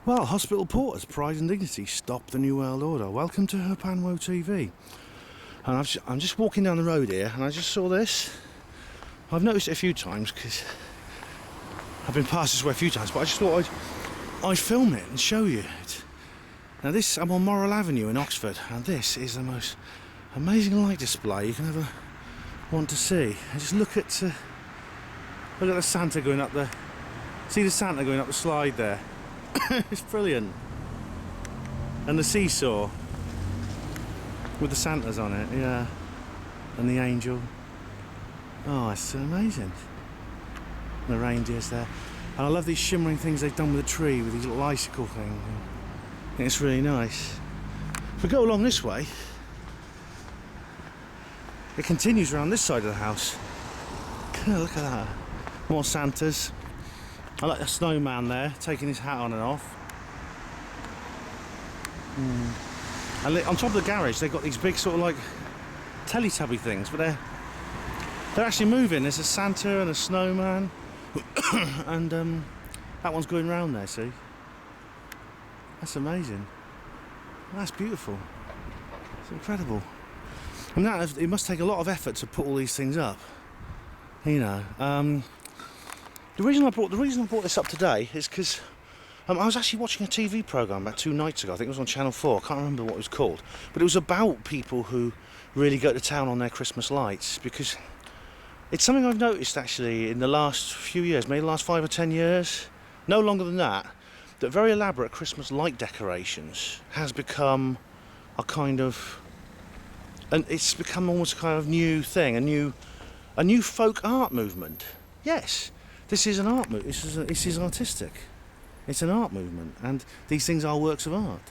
Well, Hospital Porters, Pride and Dignity, Stop the New World Order. Welcome to Herpanwo TV. And I'm just walking down the road here and I just saw this. I've noticed it a few times because I've been past this way a few times, but I just thought I'd film it and show you it. Now I'm on Morrill Avenue in Oxford, and this is the most amazing light display you can ever want to see. And just look at the Santa going up the... See the Santa going up the slide there? It's brilliant. And the seesaw with the Santas on it, yeah. And the angel. Oh, it's amazing. And the reindeers there. And I love these shimmering things they've done with the tree, with these little icicle things. I think it's really nice. If we go along this way, it continues around this side of the house. Look at that. More Santas. I like the snowman there, taking his hat on and off. And on top of the garage, they've got these big sort of like Teletubby things, but they're actually moving. There's a Santa and a snowman, and that one's going round there. See, that's amazing. That's beautiful. It's incredible. And it must take a lot of effort to put all these things up. You know. The reason I brought this up today is because I was actually watching a TV programme about 2 nights ago. I think it was on Channel 4. I can't remember what it was called. But it was about people who really go to town on their Christmas lights, because it's something I've noticed actually in the last few years, maybe the last 5 or 10 years, no longer than that very elaborate Christmas light decorations has become a kind of... And it's become almost a kind of new thing, a new folk art movement. Yes. This is an art movement. This is artistic. It's an art movement, and these things are works of art.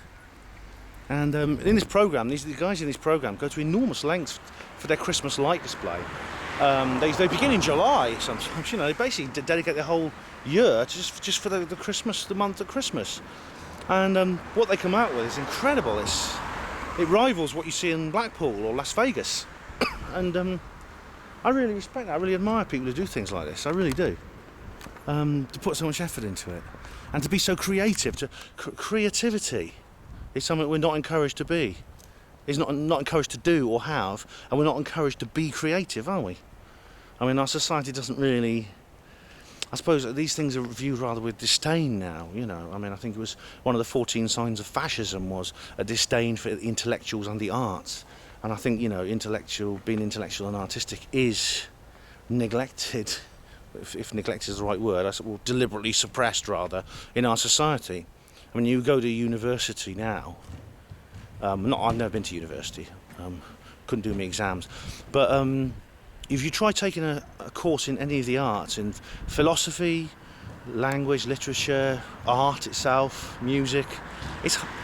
And in this program, the guys in this program go to enormous lengths for their Christmas light display. They begin in July sometimes. You know, they basically dedicate their whole year to just for the month of Christmas. And what they come out with is incredible. It rivals what you see in Blackpool or Las Vegas. And I really respect that. I really admire people who do things like this. I really do. To put so much effort into it, and to be so creative. Creativity is something we're not encouraged to be. Is not encouraged to do or have, and we're not encouraged to be creative, are we? I mean, our society doesn't really... I suppose these things are viewed rather with disdain now, you know. I mean, I think it was one of the 14 signs of fascism was a disdain for intellectuals and the arts. And I think, you know, being intellectual and artistic is neglected. If neglect is the right word, deliberately suppressed rather in our society. I mean, you go to university now. I've never been to university. Couldn't do my exams. But if you try taking a course in any of the arts, in philosophy, language, literature, art itself, music,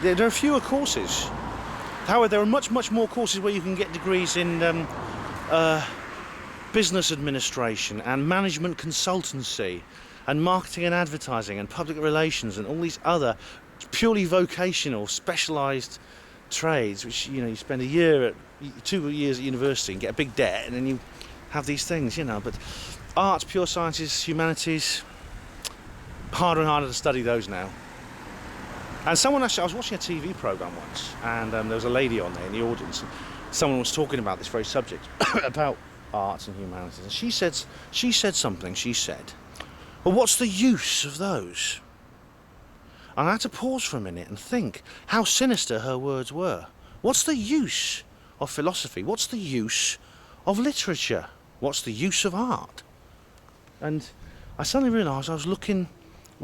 there are fewer courses. However, there are much more courses where you can get degrees in business administration and management consultancy and marketing and advertising and public relations and all these other purely vocational, specialised trades, which, you know, you spend 2 years at university and get a big debt, and then you have these things, you know. But arts, pure sciences, humanities, harder and harder to study those now. And I was watching a TV programme once, and there was a lady on there in the audience, and someone was talking about this very subject, about arts and humanities, and she said something. She said, well, what's the use of those? And I had to pause for a minute and think how sinister her words were. What's the use of philosophy? What's the use of literature? What's the use of art? And I suddenly realised we're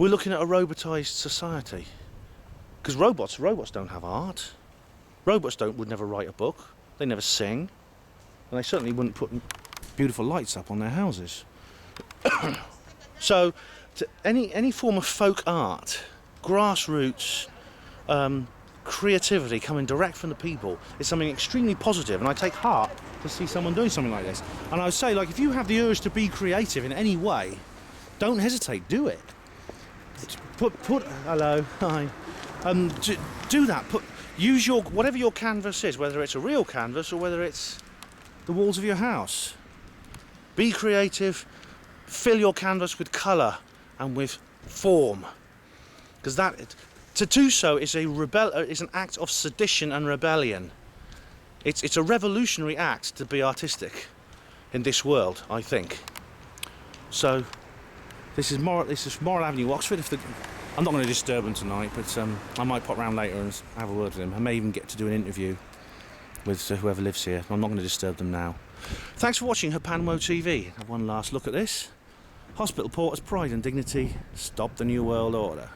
looking at a robotised society. Because robots don't have art. Robots would never write a book. They never sing. And they certainly wouldn't put beautiful lights up on their houses. So, any form of folk art, grassroots, creativity coming direct from the people is something extremely positive, and I take heart to see someone doing something like this. And I would say, like, if you have the urge to be creative in any way, don't hesitate, do it. Hello, hi. Do that. Use whatever your canvas is, whether it's a real canvas or whether it's the walls of your house. Be creative, fill your canvas with colour and with form, because To do so is is an act of sedition and rebellion. It's a revolutionary act to be artistic in this world, I think. So this is Moral Avenue, Oxford. I'm not going to disturb him tonight, but I might pop round later and have a word with him. I may even get to do an interview with whoever lives here. I'm not going to disturb them now. Thanks for watching Hapanwo TV. Have one last look at this. Hospital Porters, pride and dignity. Stop the New World Order.